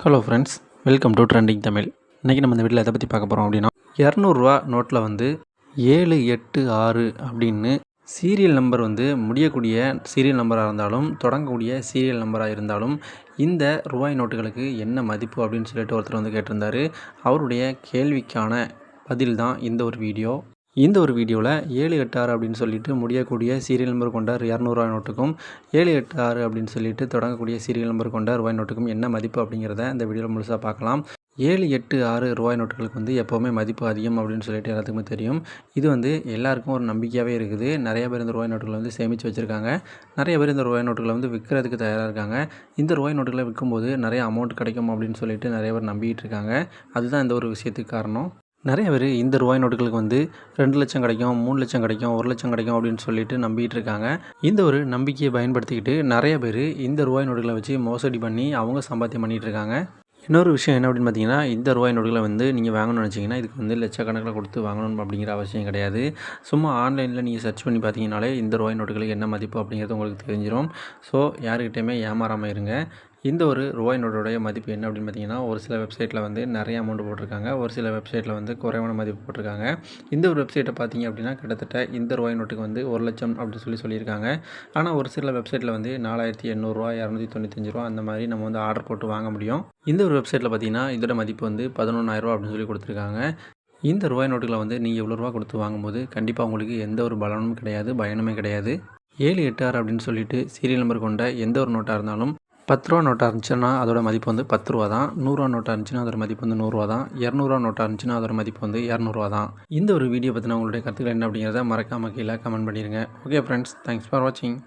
Hello friends, welcome to trending Tamil. இன்றைக்கி நம்ம இந்த வீட்டில் எதை பற்றி பார்க்க போகிறோம் அப்படின்னா, 200 நோட்டில் வந்து 786 அப்படின்னு சீரியல் நம்பர் வந்து முடியக்கூடிய சீரியல் நம்பராக இருந்தாலும் தொடங்கக்கூடிய சீரியல் நம்பராக இருந்தாலும் இந்த ரூபாய் நோட்டுகளுக்கு என்ன மதிப்பு அப்படின்னு சொல்லிட்டு ஒருத்தர் வந்து கேட்டிருந்தார். அவருடைய கேள்விக்கான பதில் தான் இந்த ஒரு வீடியோ. இந்த ஒரு வீடியோவில் 786 அப்படின்னு சொல்லிட்டு முடியக்கூடிய சீரியல் நம்பர் கொண்ட 200 நோட்டுக்கும் 786 அப்படின்னு சொல்லிட்டு தொடங்கக்கூடிய சீரியல் நம்பர் கொண்ட ரூபாய் நோட்டுக்கும் என்ன மதிப்பு அப்படிங்கிறத இந்த வீடியோவில் முழுசாக பார்க்கலாம். 786 ரூபாய் நோட்டுகளுக்கு வந்து எப்போவுமே மதிப்பு அதிகம் அப்படின்னு சொல்லிட்டு எல்லாத்துக்குமே தெரியும். இது வந்து எல்லாருக்கும் ஒரு நம்பிக்கையாகவே இருக்குது. நிறைய பேர் இந்த ரூபாய் நோட்டுகளை வந்து சேமித்து வச்சுருக்காங்க. நிறைய பேர் இந்த ரூபாய் நோட்டுகளை வந்து விற்கிறதுக்கு தயாராக இருக்காங்க. இந்த ரூபாய் நோட்டுகளை விற்கும்போது நிறைய அமௌண்ட் கிடைக்கும் அப்படின்னு சொல்லிட்டு நிறைய பேர் நம்பிக்கிட்டு இருக்காங்க. அதுதான் இந்த ஒரு விஷயத்துக்கு காரணம். நிறைய பேர் இந்த ரூபாய் நோட்டுகளுக்கு வந்து 2 லட்சம் கிடைக்கும், 3 லட்சம் கிடைக்கும், 1 லட்சம் கிடைக்கும் அப்படின்னு சொல்லிட்டு நம்பிக்கிட்டு இருக்காங்க. இந்த ஒரு நம்பிக்கையை பயன்படுத்திக்கிட்டு நிறைய பேர் இந்த ரூபாய் நோட்டுகளை வச்சு மோசடி பண்ணி அவங்க சம்பாத்தியம் பண்ணிகிட்டு இருக்காங்க. இன்னொரு விஷயம் என்ன அப்படின்னு பார்த்தீங்கன்னா, இந்த ரூபாய் நோட்டுகளை வந்து நீங்கள் வாங்கணும்னு நினச்சிங்கன்னா இதுக்கு வந்து லட்சக்கணக்கில் கொடுத்து வாங்கணும் அப்படிங்கிற அவசியம் கிடையாது. சும்மா ஆன்லைனில் நீங்கள் சர்ச் பண்ணி பார்த்தீங்கனாலே இந்த ரூபாய் நோட்டுகளுக்கு என்ன மதிப்பு அப்படிங்கிறது உங்களுக்கு தெரிஞ்சிடும். ஸோ யாருக்கிட்டையுமே ஏமாறாமல் இருங்க. இந்த ஒரு ரூபாய் நோட்டுடைய மதிப்பு என்ன அப்படின்னு பார்த்தீங்கன்னா, ஒரு சில வெப்சைட்டில் வந்து நிறைய அமௌண்ட் போட்டிருக்காங்க, ஒரு சில வெப்சைட்டில் வந்து குறைவான மதிப்பு போட்டிருக்காங்க. இந்த ஒரு வெப்சைட்டை பார்த்தீங்க அப்படின்னா கிட்டத்தட்ட இந்த ரூபாய் நோட்டுக்கு வந்து 1 லட்சம் அப்படின்னு சொல்லியிருக்காங்க. ஆனால் ஒரு சில வெப்சைட்டில் வந்து 4800 295 அந்த மாதிரி நம்ம வந்து ஆர்டர் போட்டு வாங்க முடியும். இந்த ஒரு வெப்சைட்டில் பார்த்தீங்கன்னா இதோட மதிப்பு வந்து 11,000 அப்படின்னு சொல்லி கொடுத்துருக்காங்க. இந்த ரூபாய் நோட்டுகளை வந்து நீங்கள் இவ்வளோ ரூபா கொடுத்து வாங்கும்போது கண்டிப்பாக உங்களுக்கு எந்த ஒரு பலனும் கிடையாது, பயனுமே கிடையாது. 786 அப்படின்னு சொல்லிட்டு சீரியல் நம்பர் கொண்ட எந்த ஒரு நோட்டாக இருந்தாலும் 10 ரூபா நோட்டாக இருந்துச்சுன்னா அதோட மதிப்பு வந்து 10 ரூபா தான். 100 நோட்டாக இருந்துச்சுன்னா அதோட மதிப்பு வந்து 100 ரூபா தான். 200 நோட்டாக இருந்துச்சுன்னா அதோட மதிப்பு வந்து 200 தான். இந்த ஒரு வீடியோ பற்றின உங்களுடைய கருத்துக்கள் என்ன அப்படிங்கிறத மறக்காமல் கீழே கமெண்ட் பண்ணிடுங்க. ஓகே ஃப்ரெண்ட்ஸ், தேங்க்ஸ் ஃபார் வாட்சிங்.